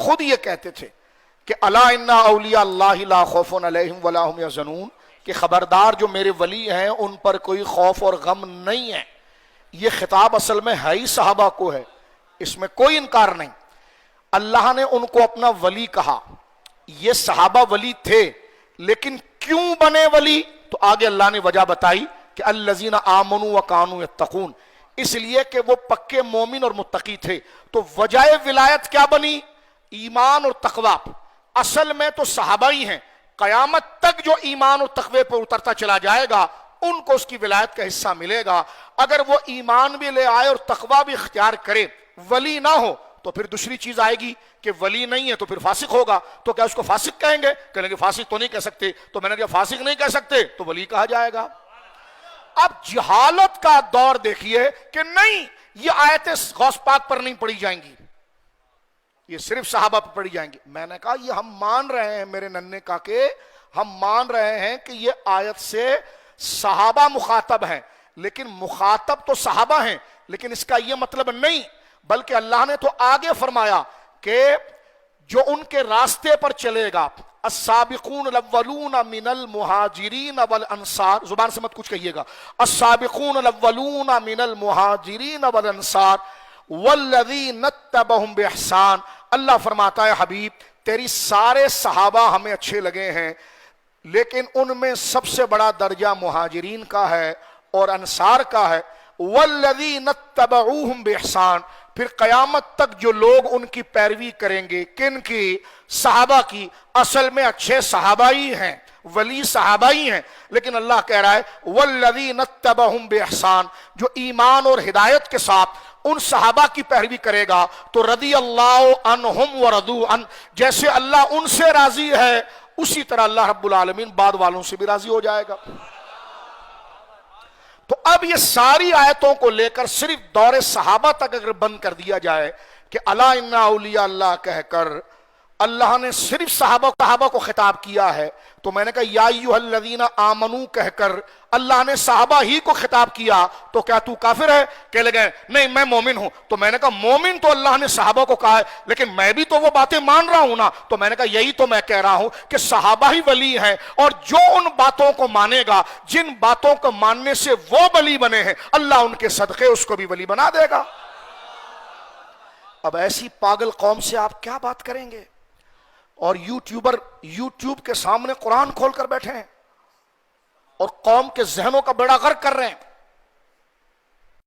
خود یہ کہتے تھے کہ الا ان اولیاء اللہ لا خوف علیہم ولا هم یحزنون، کہ خبردار جو میرے ولی ہیں ان پر کوئی خوف اور غم نہیں ہے۔ یہ خطاب اصل میں ہے ہی صحابہ کو ہے، اس میں کوئی انکار نہیں۔ اللہ نے ان کو اپنا ولی کہا، یہ صحابہ ولی تھے، لیکن کیوں بنے ولی؟ تو آگے اللہ نے وجہ بتائی کہ الذین آمنوا وکانوا یتقون، اس لیے کہ وہ پکے مومن اور متقی تھے۔ تو وجہ ولایت کیا بنی؟ ایمان اور تقوی۔ اصل میں تو صحابہ ہی ہیں، قیامت تک جو ایمان اور تقوی پر اترتا چلا جائے گا ان کو اس کی ولایت کا حصہ ملے گا۔ اگر وہ ایمان بھی لے آئے اور تقوی بھی اختیار کرے، ولی نہ ہو تو پھر دوسری چیز آئے گی کہ ولی نہیں ہے تو پھر فاسق ہوگا، تو کیا اس کو فاسق کہیں گے؟ کہیں گے فاسق تو نہیں کہہ سکتے، تو میں نے کہا فاسق نہیں کہہ سکتے تو ولی کہا جائے گا۔ اب جہالت کا دور دیکھیے کہ نہیں، یہ آیتیں غوث پاک پر نہیں پڑھی جائیں گی، یہ صرف صحابہ پر پڑھی جائیں گی۔ میں نے کہا یہ ہم مان رہے ہیں میرے ننھے کاکے، ہم مان رہے ہیں کہ یہ آیت سے صحابہ مخاطب ہیں، لیکن مخاطب تو صحابہ ہیں، لیکن اس کا یہ مطلب نہیں، بلکہ اللہ نے تو آگے فرمایا کہ جو ان کے راستے پر چلے گا، السابقون الاولون من المہاجرین والانصار، زبان سے مت کچھ کہیے گا، السابقون الاولون من المہاجرین والانصار والذین اتبعہم باحسان۔ اللہ فرماتا ہے حبیب تیری سارے صحابہ ہمیں اچھے لگے ہیں، لیکن ان میں سب سے بڑا درجہ مہاجرین کا ہے اور انصار کا ہے۔ والذین اتبعوہم باحسان، پھر قیامت تک جو لوگ ان کی پیروی کریں گے، کن کی؟ صحابہ کی۔ اصل میں اچھے صحابہ ہی ہیں، ولی صحابہ ہی ہیں، لیکن اللہ کہہ رہا ہے والذین اتبعوہم باحسان، جو ایمان اور ہدایت کے ساتھ ان صحابہ کی پیروی کرے گا تو رضی اللہ عنہم ورضوا عنہ، جیسے اللہ ان سے راضی ہے اسی طرح اللہ رب العالمین بعد والوں سے بھی راضی ہو جائے گا۔ تو اب یہ ساری آیتوں کو لے کر صرف دور صحابہ تک اگر بند کر دیا جائے کہ الا ان اولیاء اللہ کہہ کر اللہ نے صرف صحابہ کو خطاب کیا ہے، تو میں نے کہا یا ایھا الذین آمنو کہہ کر اللہ نے صحابہ ہی کو خطاب کیا تو کیا تو کافر ہے؟ کہنے لگے نہیں میں مومن ہوں، تو میں نے کہا مومن تو اللہ نے صحابہ کو کہا ہے، لیکن میں بھی تو وہ باتیں مان رہا ہوں نا، تو میں نے کہا یہی تو میں کہہ رہا ہوں کہ صحابہ ہی ولی ہیں، اور جو ان باتوں کو مانے گا، جن باتوں کو ماننے سے وہ ولی بنے ہیں، اللہ ان کے صدقے اس کو بھی ولی بنا دے گا۔ اب ایسی پاگل قوم سے آپ کیا بات کریں گے؟ اور یوٹیوبر یوٹیوب کے سامنے قرآن کھول کر بیٹھے ہیں اور قوم کے ذہنوں کا بیڑا غرق کر رہے ہیں۔